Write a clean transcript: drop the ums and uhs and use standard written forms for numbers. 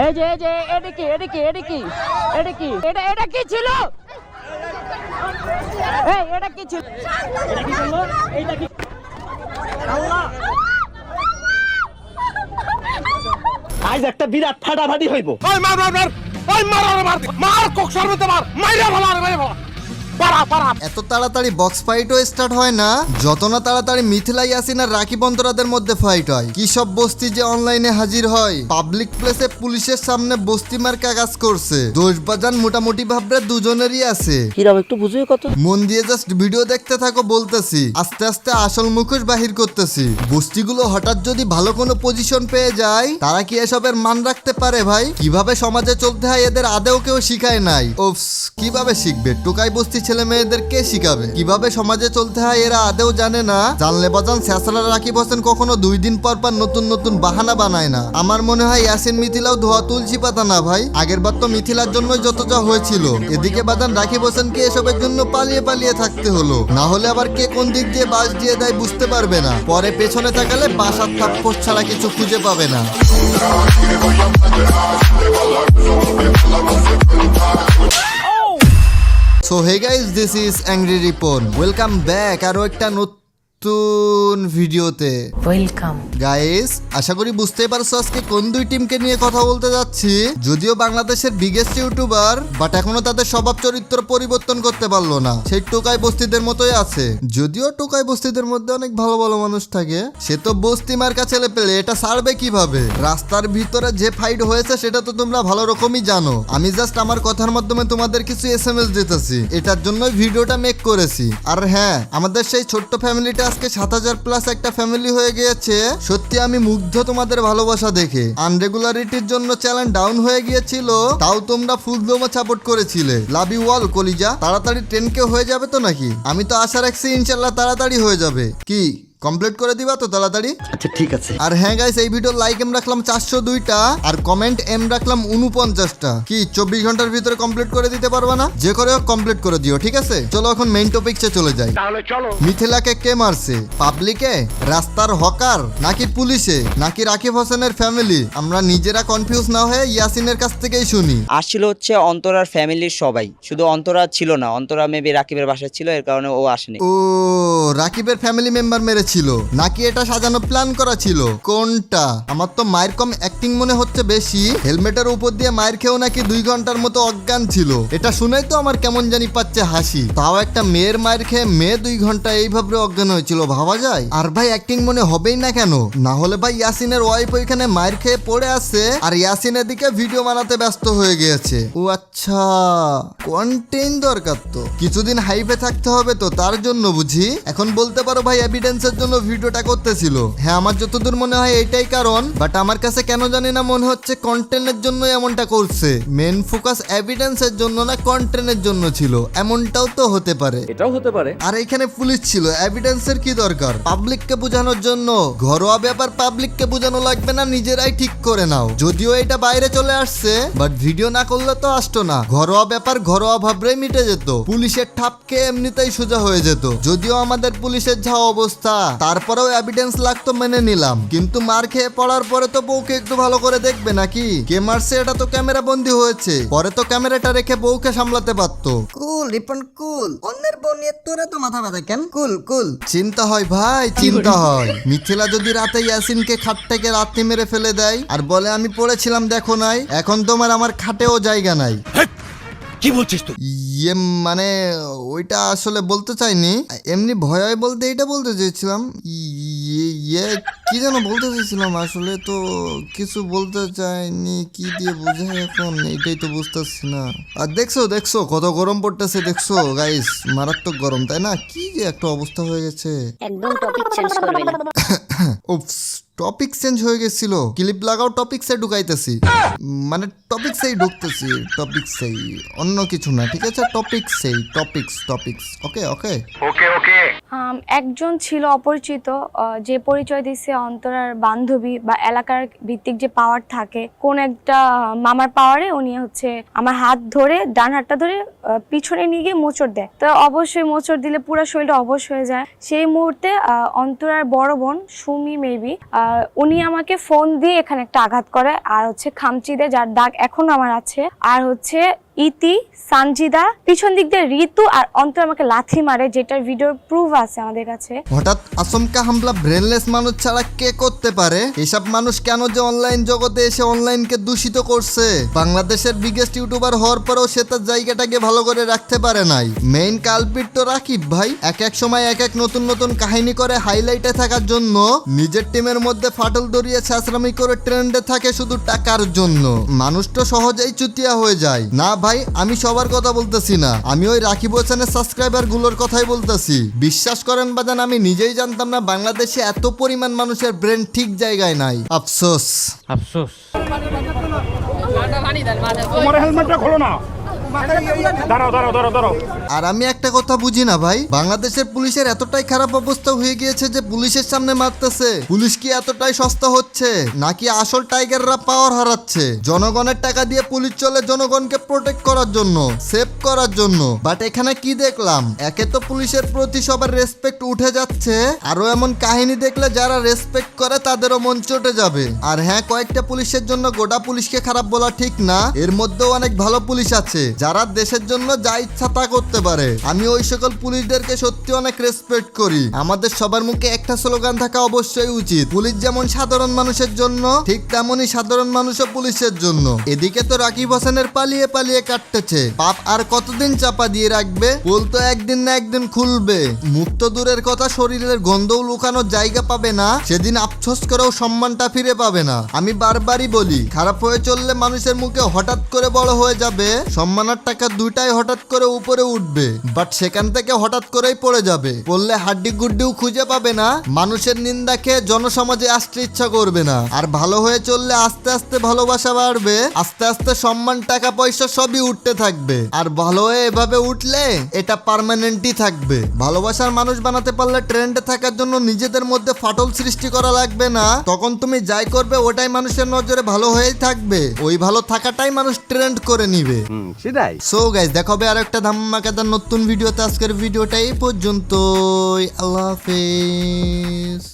এই যে এটা কি ছিল? এই এটা কি ছিল? এটা কি ছিল? এইটা কি? আল্লাহ, আজ একটা বিরাট ফাটাফাটি হইব। ওই মার মার মার, ওই মার কক সর্বতে মার, মাইরা ভালো আর মাইরা ভালো। এত তাড়াতাড়ি বক্স ফাইটও স্টার্ট হয় না যত না তাড়াতাড়ি মিথিলা ইয়াসিন আর রাকিব অন্তরাদের মধ্যে ফাইট হয়। কি সব বস্তি যে অনলাইনে হাজির হয়, পাবলিক প্লেসে পুলিশের সামনে বস্তি মার্কা কাজ করছে। দোষ বাজান মোটামুটি ভাবরে দুজনেরই আছে। হিরাম একটু বুঝুই কত। মন দিয়ে জাস্ট ভিডিও দেখতে থাকো বলতেছি, আস্তে আস্তে আসল মুখোশ বাহির করতেছি। বস্তিগুলো হঠাৎ যদি ভালো কোনো পজিশন পেয়ে যায়, তারা কি এসবের মান রাখতে পারে ভাই? কিভাবে সমাজে চলতে হয় এদের আদেও কেউ শিখায় নাই। ওফস, কিভাবে শিখবে? টোকাই বস্তি ছেলে মেয়েদের কে শিখাবে কিভাবে সমাজে চলতে হয়? এরা আদেও জানে না। জানলে বাজান স্যাসরা রাকিব হোসেন কখনো 2 দিন পর পর নতুন নতুন বাহানা বানায় না। আমার মনে হয় ইয়াসিন মিথিলাও ধোয়া তুলসী পাতা না ভাই। আগের বার তো মিথিলার জন্য যত যা হয়েছিল, এদিকে বাজান রাকিব হোসেনকে এসবের জন্য পালিয়ে পালিয়ে থাকতে হলো। না হলে আবার কে কোন দিক দিয়ে বাস দিয়ে দেয় বুঝতে পারবে না। পরে পেছনে তাকালে বাসার থাপ্পড় ছাড়া কিছু খুঁজে পাবে না। So hey guys, this is Angry Ripon. Welcome back আরো একটা নতুন ভিডিওতে। ওয়েলকাম গাইস, আশা করি বুঝতেই পারছো আজকে কোন দুই টিমকে নিয়ে কথা বলতে যাচ্ছি। যদিও বাংলাদেশের বিগেস্ট ইউটিউবার, বাট এখনো তাদের স্বভাব চরিত্র পরিবর্তন করতে পারলো না। সেই টোকাই বস্তিদের মতোই আছে। যদিও টোকাই বস্তিদের মধ্যে অনেক ভালো ভালো মানুষ থাকে, সে তো বস্তি মার্কা ছেলে পেলে এটা ছাড়বে কিভাবে? রাস্তার ভিতরে যে ফাইট হয়েছে সেটা তো তোমরা ভালো রকমই জানো। আমি জাস্ট আমার কথার মাধ্যমে তোমাদের কিছু SMS দিতেছি, এটার জন্যই ভিডিওটা মেক করেছি। আর হ্যাঁ, আমাদের সেই ছোট্ট ফ্যামিলিটা আজকে 7000+ একটা ফ্যামিলি হয়ে গিয়েছে। সত্যি আমি মুগ্ধ তোমাদের ভালোবাসা দেখে। আনরেগুলারিটির জন্য চ্যানেল ডাউন হয়ে গিয়েছিল, তাও তোমরা ফুল দমে সাপোর্ট করেছিলে। লাভ ইউ অল কলিজা। তাড়াতাড়ি 10K হয়ে যাবে তো নাকি? আমি তো আশা রাখছি ইনশাল্লাহ তাড়াতাড়ি হয়ে যাবে। কি কমপ্লিট করে দিবা তো তাড়াতাড়ি? আচ্ছা ঠিক আছে। আর হ্যাঁ গাইস, এই ভিডিওর লাইক এম রাখলাম 402টা আর কমেন্ট এম রাখলাম 49টা। কি 24 ঘন্টার ভিতরে কমপ্লিট করে দিতে পারবা না? যে করে হোক কমপ্লিট করে দিও, ঠিক আছে? চলো এখন মেইন টপিকসে চলে যাই। তাহলে চলো। মিথিলাকে কে মারছে? পাবলিকে, রাস্তার হকার, নাকি পুলিশে, নাকি রাকিব হোসেনের ফ্যামিলি? আমরা নিজেরা কনফিউজ না হয়ে ইয়াসিনের কাছ থেকেই শুনি। আসছিল হচ্ছে অন্তরার ফ্যামিলির সবাই, শুধু অন্তরা ছিল না। অন্তরা মেবি রাকিবের বাসায় ছিল, এর কারণে ও আসেনি। ও, রাকিবের ফ্যামিলি মেম্বার মেরেছিল নাকি এটা সাজানো প্ল্যান করা ছিল? কোনটা? আমার তো মায়ের কম অ্যাক্টিং মনে হচ্ছে বেশি। হেলমেটের উপর দিয়ে মায়ের খেয়েও নাকি 2 ঘন্টার মতো অজ্ঞান ছিল। এটা শুনেই তো আমার কেমন জানি পাচ্ছে হাসি। তাও একটা মেয়ের মায়ের খেয়ে মেয়ে 2 ঘন্টা এইভাবে অজ্ঞান হয়েছিল, ভাবা যায়? আর ভাই অ্যাক্টিং মনে হবেই না কেন? না হলে ভাই ইয়াসিনের ওয়াইফ ওইখানে মায়ের খেয়ে পড়ে আছে আর ইয়াসিন এদিকে ভিডিও বানাতে ব্যস্ত হয়ে গিয়েছে। ও আচ্ছা, কন্টেন্ট দরকার তো, কিছুদিন হাইপে থাকতে হবে তো, তার জন্য বুঝি। এখন বলতে পারো ভাই এভিডেন্সের জন্য ভিডিওটা করতেছিল। হ্যাঁ, আমার যতদূর মনে হয় এইটাই কারণ, বাট আমার কাছে কেন জানি না মনে হচ্ছে কন্টেন্টের জন্য এমনটা করছে। মেন ফোকাস এভিডেন্সের জন্য না কন্টেন্টের জন্য ছিল, এমনটাও তো হতে পারে। এটাও হতে পারে। আর এখানে পুলিশ ছিল, এভিডেন্সের কি দরকার? পাবলিককে বোঝানোর জন্য। ঘরোয়া ব্যাপার পাবলিককে বোঝানো লাগবে না, নিজেরাই ঠিক করে নাও। যদিও এটা বাইরে চলে আসছে, বাট ভিডিও না করলে তো আসতো না। ঘরোয়া ব্যাপার ঘরোয়া ভাবরেই মিটে যেত, পুলিশের ঠাপকে এমনিতেই সোজা হয়ে যেত। যদিও আমাদের পুলিশের যা অবস্থা, তারপরেও এভিডেন্স লাগতো মেনে নিলাম, কিন্তু মার খেয়ে পড়ার পরে তো বউকে একটু ভালো করে দেখবে নাকি? কে মারছে এটা তো ক্যামেরা বন্দি হয়েছে, পরে তো ক্যামেরাটা রেখে বউকে সামলাতে পারতো। কুল রিপন কুল, অন্যের বউ নিয়ে তোরা তো মাথা ব্যথা কেন? কুল কুল। চিন্তা হয় ভাই, চিন্তা হয়। মিথিলা যদি রাতে ইয়াসিনকে খাট থেকে লাথি মেরে ফেলে দেয় আর বলে আমি পড়েছিলাম দেখো নাই, এখন তোমার আমার খাটেও জায়গা নাই। কি বলছিস তুই? ইয়ে মানে ওইটা আসলে বলতে চাইনি, এমনি ভয় হয় বলতে এটা বলতে চেয়েছিলাম। ইয়ে কি যেন বলতে চেয়েছিলাম, আসলে তো কিছু বলতে চাইনি। কি দিয়ে বোঝাই এখন, এটাই তো বুঝতেছি না। আর দেখছো কত গরম পড়তেছে, দেখছো গাইস? মারাত্মক গরম, তাই না? কি যে একটা অবস্থা হয়ে গেছে। একদম টপিক চেঞ্জ করবেন। উপস, টপিক চেঞ্জ হয়ে গেছিল। ক্লিপ লাগাও, টপিকসে ঢুকাইতেছি, মানে টপিকসেই ঢুকতেছি, টপিকসেই, অন্য কিছু না, ঠিক আছে? টপিকসেই, টপিকস। ওকে ওকে ওকে ওকে। একজন ছিল অপরিচিত, যে পরিচয় দিচ্ছে অন্তরার বান্ধবী বা এলাকার ভিত্তিক যে পাওয়ার থাকে, কোন একটা মামার পাওয়ারে উনি হচ্ছে আমার হাত ধরে, ডান হাতটা ধরে পিছনে নিয়ে গিয়ে মোচড় দেয়। তো অবশ্যই মোচড় দিলে পুরো শরীরটা অবশ হয়ে যায়। সেই মুহূর্তে অন্তরার বড় বোন সুমি মেবি উনি আমাকে ফোন দিয়ে এখানে একটা আঘাত করে, আর হচ্ছে খামচি দিয়ে, যার দাগ এখনো আমার আছে। আর হচ্ছে ইতি, সানজিদা, পিছন দিক দিয়ে ঋতু আর অন্তর আমাকে লাথি মারে, যেটার ভিডিওর প্রুফ আছে আমাদের কাছে। হঠাৎ আচমকা হামলা ব্রেনলেস মানুষ ছাড়া কে করতে পারে? এসব মানুষ কেন যে অনলাইন জগতে এসে অনলাইনকে দূষিত করছে? বাংলাদেশের বিগেস্ট ইউটিউবার হওয়ার পরেও সে তার জায়গাটাকে ভালো করে রাখতে পারে নাই। মেইন কালপিট তো রাকিব ভাই। এক সময় এক নতুন নতুন কাহিনী করে হাইলাইটে থাকার জন্য নিজের টিমের মধ্যে ফাটল ধরিয়ে ছাঁচরামি করে ট্রেন্ডে থাকে শুধু টাকার জন্য। মানুষ তো সহজেই চুতিয়া হয়ে যায় না ভাই, আমি সবার কথা বলতেছি না, আমি ওই রাকিব হোসেনের সাবস্ক্রাইবার গুলোর কথাই বলতেছি। বিশ্বাস করেন বাজান, আমি নিজেই জানতাম না বাংলাদেশে এত পরিমাণ মানুষের ব্রেন ঠিক জায়গায় নাই। আফসোস আফসোস। তোমার হেলমেটটা খোলো না। দাঁড়াও দাঁড়াও দাঁড়াও দাঁড়াও। আর আমি একটা কথা বুঝি না ভাই, বাংলাদেশের পুলিশের এতটাই খারাপ অবস্থা হয়ে গিয়েছে যে পুলিশের সামনে মারতেছে। পুলিশ কি এতটাই সস্তা হচ্ছে নাকি আসল টাইগাররা পাওয়ার হারাচ্ছে? জনগণের টাকা দিয়ে পুলিশ চলে জনগণকে প্রোটেক্ট করার জন্য, সেভ করার জন্য। বাট এখানে কি দেখলাম, একে তো পুলিশের প্রতি সবার রেসপেক্ট উঠে যাচ্ছে, আরো এমন কাহিনী দেখলে যারা রেসপেক্ট করে তাদেরও মন চটে যাবে। আর হ্যাঁ, কয়েকটা পুলিশের জন্য গোটা পুলিশকে খারাপ বলা ঠিক না, এর মধ্যেও অনেক ভালো পুলিশ আছে যারা দেশের জন্য যা ইচ্ছা তা করতে পারে। আমি ওই সকল পুলিশদেরকে সত্যি অনেক রেসপেক্ট করি। আমাদের সবার মুখে একটা স্লোগান থাকা অবশ্যই উচিত, পুলিশ যেমন সাধারণ মানুষের জন্য, ঠিক তেমনই সাধারণ মানুষও পুলিশের জন্য। এদিকে তো রাকিব হোসেনের পালিয়ে পালিয়ে কাটতেছে, পাপ আর কতদিন চাপা দিয়ে রাখবে? পোল তো একদিন না একদিন খুলবে। মুক্ত দূরের কথা, শরীরের গন্ধও লুকানোর জায়গা পাবে না, সেদিন আফসোস করেও সম্মানটা ফিরে পাবে না। আমি বারবারই বলি, খারাপ হয়ে চললে মানুষের মুখে হঠাৎ করে বড় হয়ে যাবে, সম্মান আর টাকা দুইটাই হঠাৎ করে উপরে উঠবে, বাট সেখান থেকে হঠাৎ করেই পড়ে যাবে। পড়লে হাড্ডি গুড্ডিও খুঁজে পাবে না, মানুষের নিন্দা খেয়ে জনসমাজে আসতে ইচ্ছা করবে না। আর ভালো হয়ে চললে আস্তে আস্তে ভালোবাসা বাড়বে, আস্তে আস্তে সম্মান, টাকা পয়সা সবই উঠতে থাকবে। আর ভালো হয়ে এভাবে উঠলে এটা পার্মানেন্টই থাকবে। ভালোবাসার মানুষ বানাতে পারলে ট্রেন্ডে থাকার জন্য নিজেদের মধ্যে ফাটল সৃষ্টি করা লাগবে না। তখন তুমি যাই করবে ওটাই মানুষের নজরে ভালো হয়েই থাকবে, ওই ভালো থাকাটাই মানুষ ট্রেন্ড করে নিবে। সেটাই। সো গাইস, দেখা হবে আর একটা ধামাকাদার নতুন ভিডিওতে। আজকের ভিডিওটা এই পর্যন্তই। আল্লাহ হাফেজ।